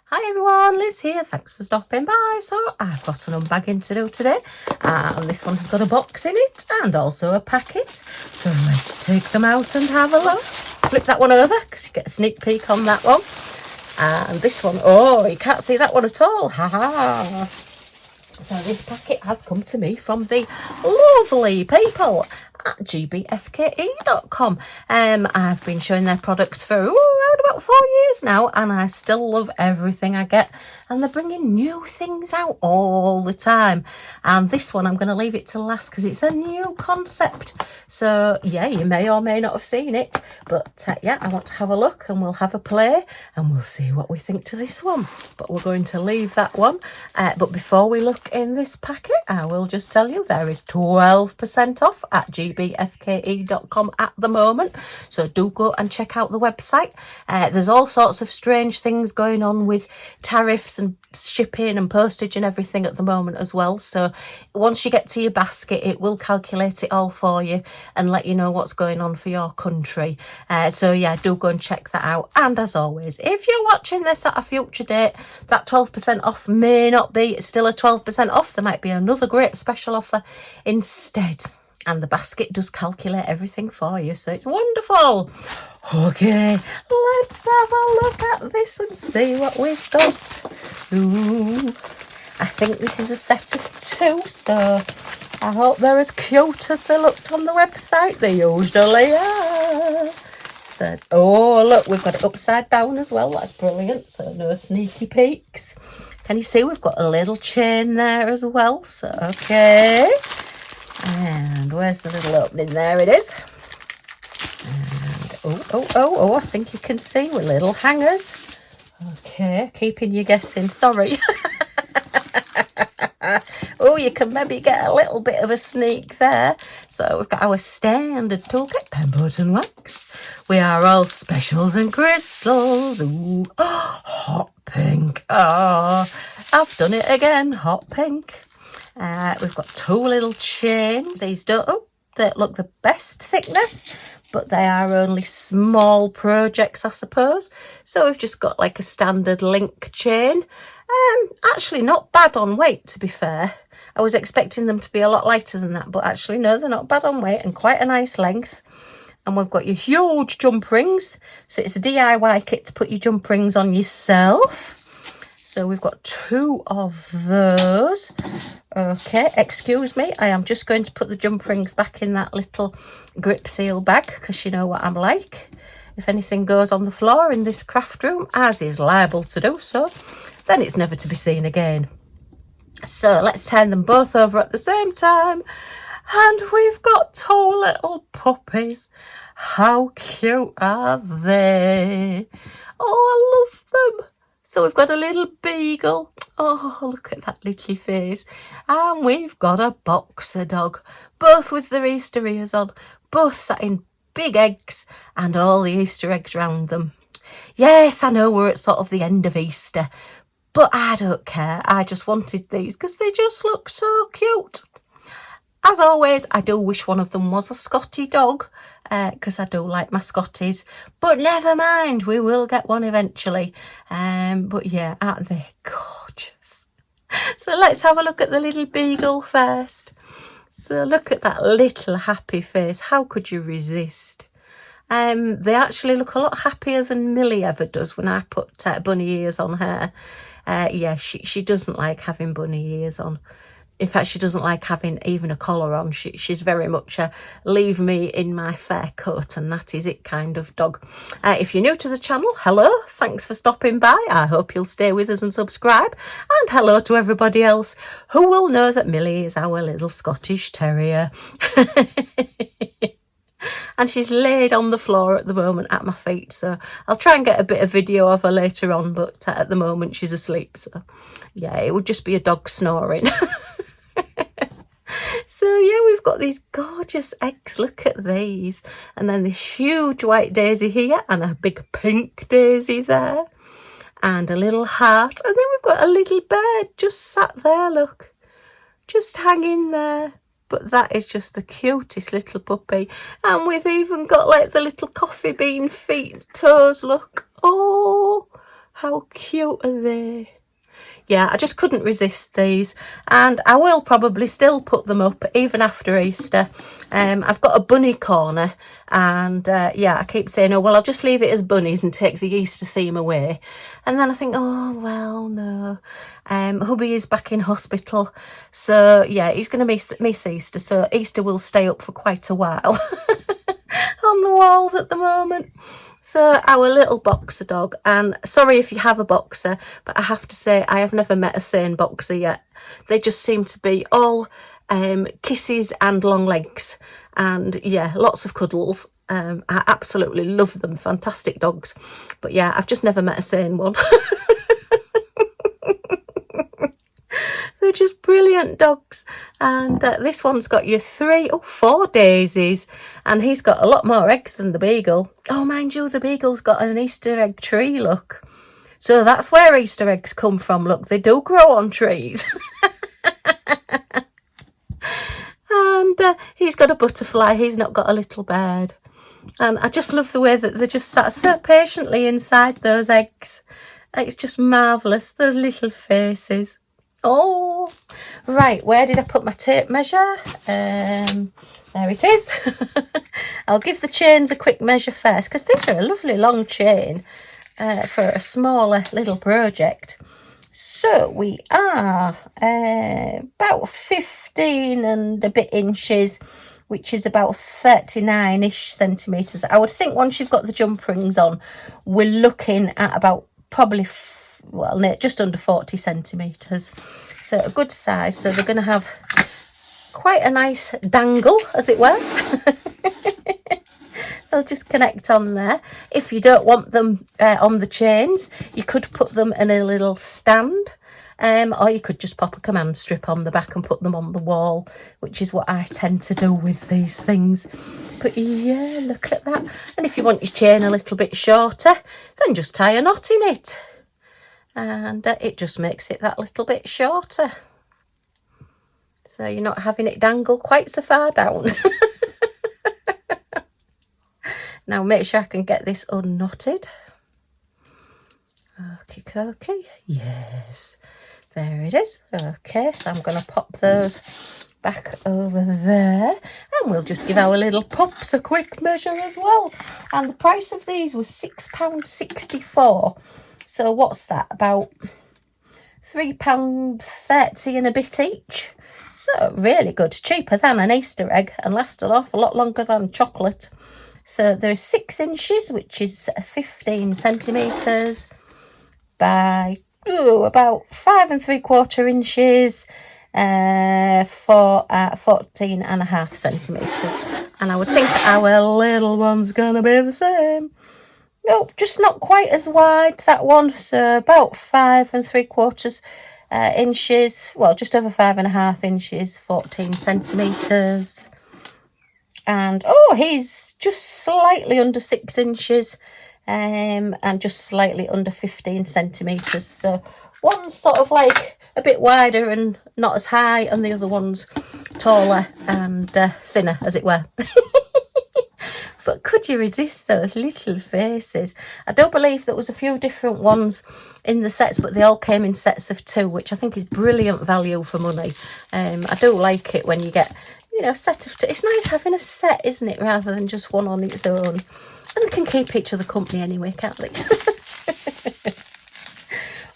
Hi everyone, Liz here, thanks for stopping by. So I've got an unbagging to do today, and this one has got a box in it and also a packet. So let's take them out and have a look. Flip that one over because you get a sneak peek on that one. And this one, oh, you can't see that one at all, haha. So this packet has come to me from the lovely people at GBFKE.com. I've been showing their products for around about 4 years now, and I still love everything I get, and they're bringing new things out all the time. And this one I'm going to leave it to last because it's a new concept. So yeah, you may or may not have seen it, but yeah, I want to have a look and we'll have a play and we'll see what we think to this one. But we're going to leave that one. But before we look in this packet, I will just tell you there is 12% off at GBFKE.com at the moment, so do go and check out the website. There's all sorts of strange things going on with tariffs and shipping and postage and everything at the moment as well, so once you get to your basket it will calculate it all for you and let you know what's going on for your country. So yeah, do go and check that out. And as always, if you're watching this at a future date, that 12% off may not be still a 12% off. There might be another great special offer instead, and the basket does calculate everything for you, so it's wonderful. Okay, let's have a look at this and see what we've got. Ooh, I think this is a set of 2, so I hope they're as cute as they looked on the website. They usually are. So, oh look, we've got it upside down as well, that's brilliant, so no sneaky peeks. Can you see we've got a little chain there as well? So okay, and where's the little opening? There it is. And oh, I think you can see with little hangers. Okay, keeping you guessing, sorry. Oh, you can maybe get a little bit of a sneak there. So we've got our standard toolkit, pen, button, wax. We are all specials and crystals. Ooh, oh, hot pink. Oh, I've done it again, hot pink. We've got 2 little chains. These don't look the best thickness, but they are only small projects, I suppose. So we've just got like a standard link chain. Actually not bad on weight, to be fair. I was expecting them to be a lot lighter than that, but actually no, they're not bad on weight and quite a nice length. And we've got your huge jump rings. So it's a DIY kit to put your jump rings on yourself. So we've got 2 of those. Okay, excuse me, I am just going to put the jump rings back in that little grip seal bag because you know what I'm like. If anything goes on the floor in this craft room, as is liable to do so, then it's never to be seen again. So let's turn them both over at the same time. And we've got 2 little puppies. How cute are they? Oh, I love them. So we've got a little beagle. Oh, look at that little face. And we've got a boxer dog, both with their Easter ears on, both sat in big eggs and all the Easter eggs round them. Yes, I know we're at sort of the end of Easter, but I don't care. I just wanted these because they just look so cute. As always, I do wish one of them was a Scotty dog because I do like my Scotties. But never mind, we will get one eventually. But yeah, aren't they gorgeous? So let's have a look at the little beagle first. So look at that little happy face. How could you resist? They actually look a lot happier than Millie ever does when I put bunny ears on her. Yeah, she doesn't like having bunny ears on. In fact, she doesn't like having even a collar on. She's very much a leave me in my fair coat and that is it kind of dog. If you're new to the channel, hello, thanks for stopping by. I hope you'll stay with us and subscribe. And hello to everybody else who will know that Millie is our little Scottish Terrier. And she's laid on the floor at the moment at my feet, so I'll try and get a bit of video of her later on, but at the moment she's asleep, so yeah, it would just be a dog snoring. So yeah, we've got these gorgeous eggs, look at these, and then this huge white daisy here and a big pink daisy there and a little heart, and then we've got a little bird just sat there, look, just hanging there. But that is just the cutest little puppy. And we've even got like the little coffee bean feet and toes, look. Oh, How cute are they? Yeah, I just couldn't resist these, and I will probably still put them up even after Easter. I've got a bunny corner, and yeah, I keep saying, oh well, I'll just leave it as bunnies and take the Easter theme away, and then I think, oh well, no. Hubby is back in hospital, so yeah, he's going to miss Easter, so Easter will stay up for quite a while on the walls at the moment. So our little boxer dog, and sorry if you have a boxer, but I have to say I have never met a sane boxer yet. They just seem to be all kisses and long legs, and yeah, lots of cuddles. I absolutely love them, fantastic dogs. But yeah, I've just never met a sane one. They're just brilliant dogs. And this one's got you 4 daisies, and he's got a lot more eggs than the beagle. Oh, mind you, the beagle's got an Easter egg tree, look. So that's where Easter eggs come from, look. They do grow on trees. And he's got a butterfly, he's not got a little bird. And I just love the way that they just sat so patiently inside those eggs. It's just marvellous, those little faces. Oh, right, where did I put my tape measure? There it is. I'll give the chains a quick measure first, because these are a lovely long chain for a smaller little project. So we are about 15 and a bit inches, which is about 39-ish centimetres. I would think once you've got the jump rings on, we're looking at about probably just under 40 centimetres, so a good size. So they're going to have quite a nice dangle, as it were. They'll just connect on there. If you don't want them on the chains, you could put them in a little stand, or you could just pop a command strip on the back and put them on the wall, which is what I tend to do with these things. But yeah, look at that. And if you want your chain a little bit shorter, then just tie a knot in it, and it just makes it that little bit shorter, so you're not having it dangle quite so far down. Now make sure I can get this unknotted. Okay, yes, there it is. Okay, so I'm going to pop those back over there, and we'll just give our little pups a quick measure as well. And the price of these was £6.64. So what's that, about £3.30 and a bit each. So really good, cheaper than an Easter egg, and lasts an awful lot longer than chocolate. So there's 6 inches, which is 15 centimetres, by about 5 3/4 inches, for 14.5 centimetres. And I would think our little one's gonna be the same. Nope, just not quite as wide, that one. So about 5 3/4 inches, well, just over 5.5 inches, 14 centimetres. And oh, he's just slightly under 6 inches, and just slightly under 15 centimetres. So one's sort of like a bit wider and not as high, and the other one's taller and thinner, as it were. But could you resist those little faces? I do believe there was a few different ones in the sets, but they all came in sets of 2, which I think is brilliant value for money. I do like it when you get, you know, a set of 2. It's nice having a set, isn't it, rather than just one on its own. And they can keep each other company anyway, can't they?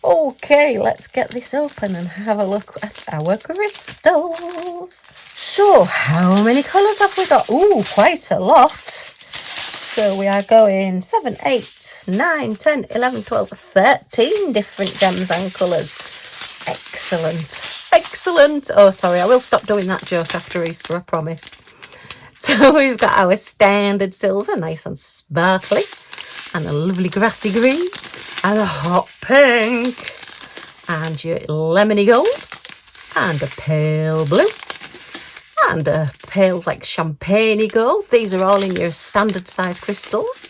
Okay, let's get this open and have a look at our crystals. So, how many colours have we got? Ooh, quite a lot. So we are going 7, 8, 9, 10, 11, 12, 13 different gems and colours. Excellent. Oh, sorry, I will stop doing that joke after Easter, I promise. So we've got our standard silver, nice and sparkly, and a lovely grassy green, and a hot pink, and your lemony gold, and a pale blue, and a pale like champagne gold. These are all in your standard size crystals.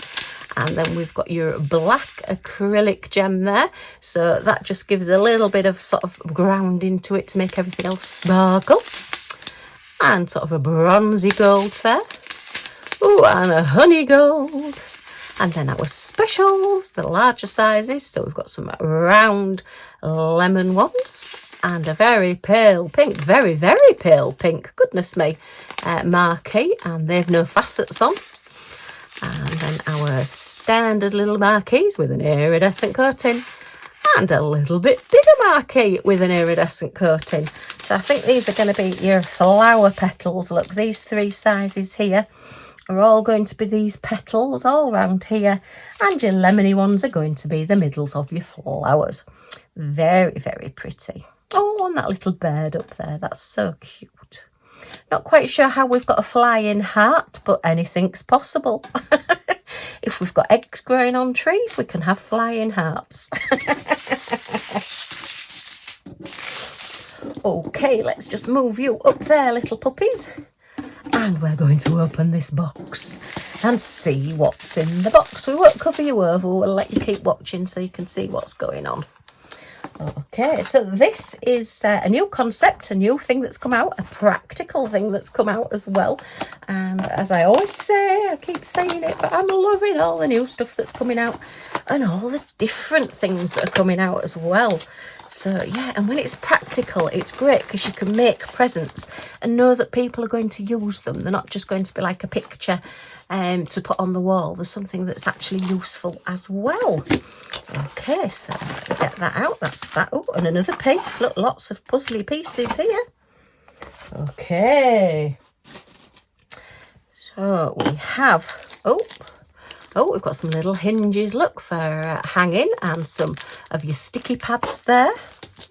And then we've got your black acrylic gem there, so that just gives a little bit of sort of grounding to it to make everything else sparkle. And sort of a bronzy gold there. Ooh, and a honey gold, And then our specials, the larger sizes. So we've got some round lemon ones and a very pale pink, very, very pale pink, goodness me, marquee. And they've no facets on. And then our standard little marquees with an iridescent coating. And a little bit bigger marquee with an iridescent coating. So I think these are going to be your flower petals. Look, these 3 sizes here are all going to be these petals all around here. And your lemony ones are going to be the middles of your flowers. Very, very pretty. Oh, and that little bird up there. That's so cute. Not quite sure how we've got a flying heart, but anything's possible. If we've got eggs growing on trees, we can have flying hearts. Okay, let's just move you up there, little puppies. And we're going to open this box and see what's in the box. We won't cover you over, we'll let you keep watching so you can see what's going on. Okay, so this is a new concept, a new thing that's come out, a practical thing that's come out as well. And as I always say, I keep saying it, but I'm loving all the new stuff that's coming out and all the different things that are coming out as well. So yeah, and when it's practical, it's great because you can make presents and know that people are going to use them. They're not just going to be like a picture to put on the wall. There's something that's actually useful as well. Okay, so get that out. That's that. Oh, and another piece. Look, lots of puzzly pieces here. Okay. So we have, oh, we've got some little hinges, look, for hanging, and some of your sticky pads there.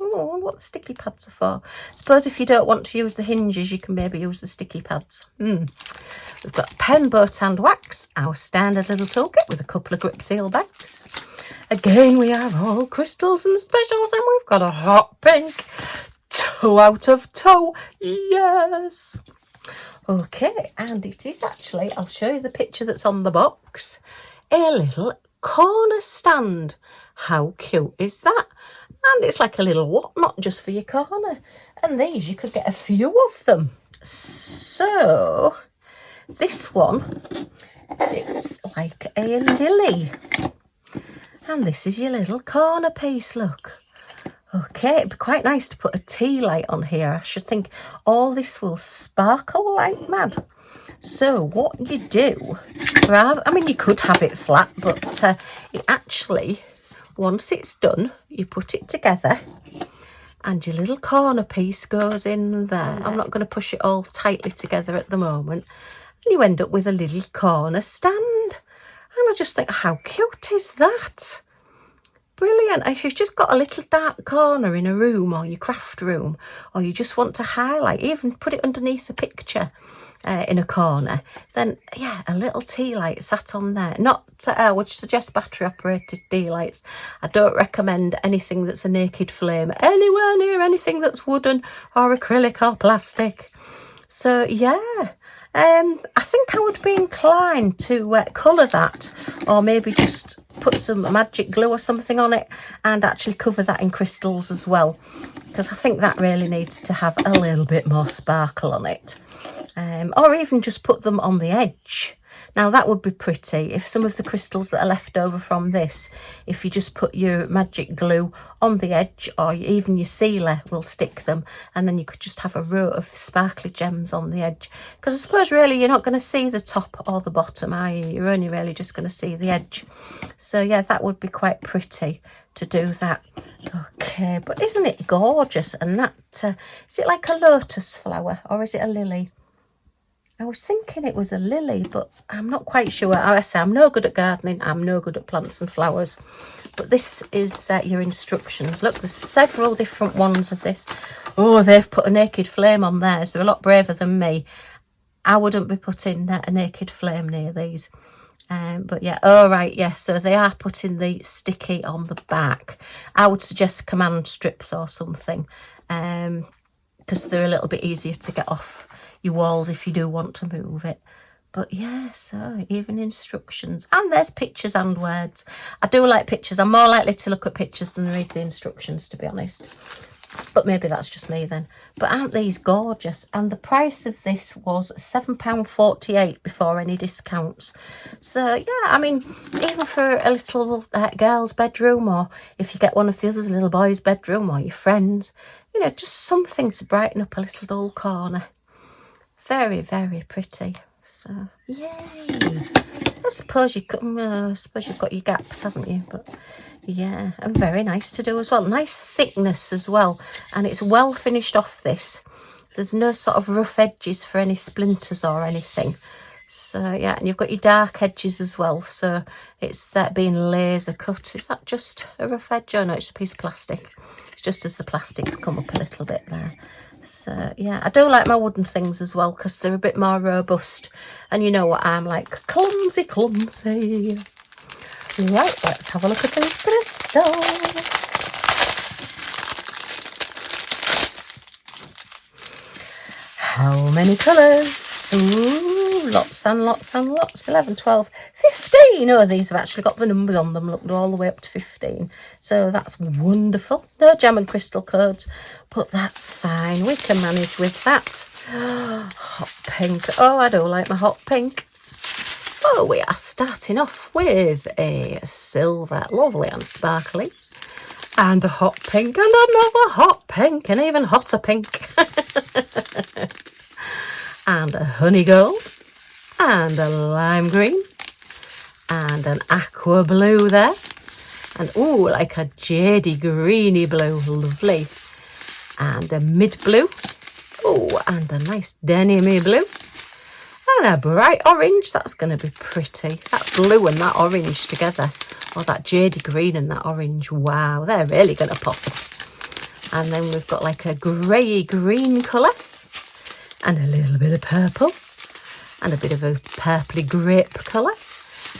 Oh, I wonder what the sticky pads are for. I suppose if you don't want to use the hinges, you can maybe use the sticky pads. We've got pen, boat and wax, our standard little toolkit with a couple of grip seal bags. Again, we are all crystals and specials, and we've got a hot pink 2 out of 2. Yes. Okay, and it is actually, I'll show you the picture that's on the box, a little corner stand. How cute is that? And it's like a little whatnot just for your corner. And these, you could get a few of them. So, this one, it's like a lily. And this is your little corner piece, look. Okay, it'd be quite nice to put a tea light on here. I should think all this will sparkle like mad. So what you do, I mean, you could have it flat, but it actually, once it's done, you put it together and your little corner piece goes in there. I'm not going to push it all tightly together at the moment. And you end up with a little corner stand. And I just think, how cute is that? Brilliant. If you've just got a little dark corner in a room or your craft room, or you just want to highlight, even put it underneath a picture in a corner, then yeah, a little tea light sat on there. Not, I would suggest battery operated tea lights. I don't recommend anything that's a naked flame anywhere near anything that's wooden or acrylic or plastic. So yeah, I think I would be inclined to colour that, or maybe just put some magic glue or something on it and actually cover that in crystals as well, because I think that really needs to have a little bit more sparkle on it. Or even just put them on the edge. Now that would be pretty if some of the crystals that are left over from this, if you just put your magic glue on the edge, or even your sealer will stick them, and then you could just have a row of sparkly gems on the edge. Because I suppose really you're not going to see the top or the bottom, are you? You're only really just going to see the edge. So yeah, that would be quite pretty to do that. Okay, but isn't it gorgeous? And that, is it like a lotus flower or is it a lily? I was thinking it was a lily, but I'm not quite sure. I say I'm no good at gardening. I'm no good at plants and flowers. But this is your instructions. Look, there's several different ones of this. Oh, they've put a naked flame on theirs. They're a lot braver than me. I wouldn't be putting a naked flame near these. But yeah, all right, yes. So they are putting the sticky on the back. I would suggest command strips or something, because they're a little bit easier to get off your walls if you do want to move it. But yeah, so even instructions, and there's pictures and words. I do like pictures. I'm more likely to look at pictures than read the instructions, to be honest. But maybe that's just me then. But aren't these gorgeous? And the price of this was £7.48 before any discounts. So yeah, I mean, even for a little girl's bedroom, or if you get one of the others, a little boy's bedroom, or your friends, you know, just something to brighten up a little dull corner. Very, very pretty. So yay! I suppose you've got your gaps, haven't you? But yeah, and very nice to do as well. Nice thickness as well, and it's well finished off this. There's no sort of rough edges for any splinters or anything. So yeah, and you've got your dark edges as well. So it's being laser cut. Is that just a rough edge? Oh no, it's a piece of plastic. It's just as the plastic to come up a little bit there. So yeah, I do like my wooden things as well because they're a bit more robust. And you know what I'm like, clumsy, clumsy. Right, let's have a look at these crystals. How many colours? Ooh, lots and lots and lots. 11, 12, 15. Oh, these have actually got the numbers on them. Look, they're all the way up to 15. So that's wonderful. No gem and crystal codes, but that's fine. We can manage with that. Hot pink. Oh, I do like my hot pink. So we are starting off with a silver, lovely and sparkly, and a hot pink, and another hot pink, and even hotter pink, and a honey gold, and a lime green, and an aqua blue there, and ooh, like a jadey greeny blue, lovely, and a mid blue, oh, and a nice denimy blue, and a bright orange. That's going to be pretty. That blue and that orange together, or that jadey green and that orange, wow, they're really going to pop. And then we've got like a grey green colour, and a little bit of purple, and a bit of a purpley grape colour,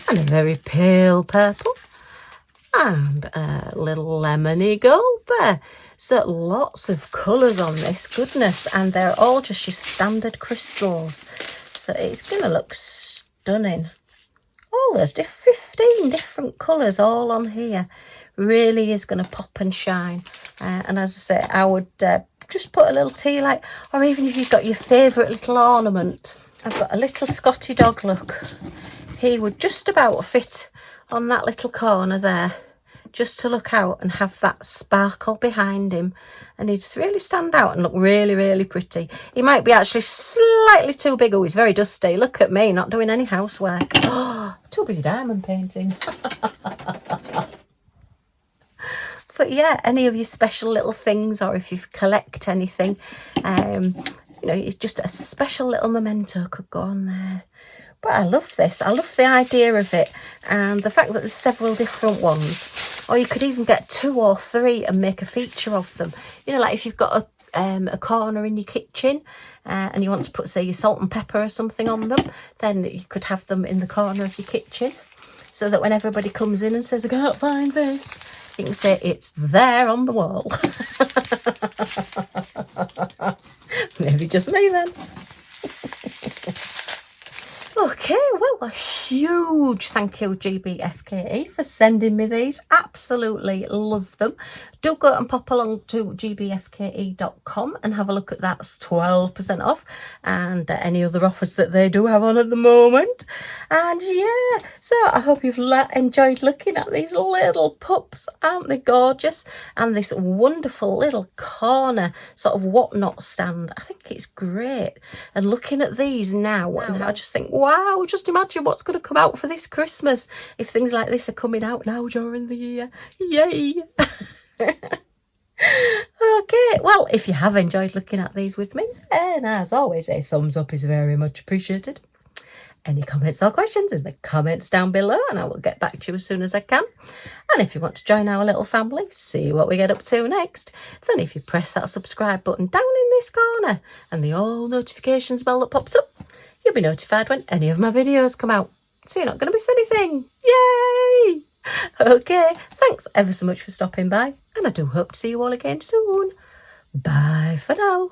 and a very pale purple, and a little lemony gold there. So lots of colours on this, goodness, and they're all just your standard crystals. So it's going to look stunning. Oh, there's 15 different colours all on here. Really is going to pop and shine. And as I say, I would just put a little tea light, or even if you've got your favourite little ornament. I've got a little Scotty dog, look. He would just about fit on that little corner there, just to look out and have that sparkle behind him. And he'd really stand out and look really, really pretty. He might be actually slightly too big. Oh, he's very dusty. Look at me, not doing any housework. Oh, too busy diamond painting. But yeah, any of your special little things, or if you collect anything, you know, it's just a special little memento could go on there. But I love this. I love the idea of it, and the fact that there's several different ones. Or you could even get 2 or 3 and make a feature of them. You know, like if you've got a corner in your kitchen and you want to put, say, your salt and pepper or something on them, then you could have them in the corner of your kitchen, so that when everybody comes in and says, I can't find this, you can say it's there on the wall. Maybe just me then. Okay, well, a huge thank you, GBFKE, for sending me these. Absolutely love them. Do go and pop along to GBFKE.com and have a look at that. It's 12% off, and any other offers that they do have on at the moment. And yeah, so I hope you've enjoyed looking at these little pups. Aren't they gorgeous? And this wonderful little corner sort of whatnot stand. I think it's great. And looking at these now, and I just think, wow, just imagine what's going to come out for this Christmas if things like this are coming out now during the year. Yay! Okay, well, if you have enjoyed looking at these with me, then as always, a thumbs up is very much appreciated. Any comments or questions in the comments down below, and I will get back to you as soon as I can. And if you want to join our little family, see what we get up to next, then if you press that subscribe button down in this corner and the all notifications bell that pops up, you'll be notified when any of my videos come out. So you're not going to miss anything. Yay! Okay, thanks ever so much for stopping by, and I do hope to see you all again soon. Bye for now.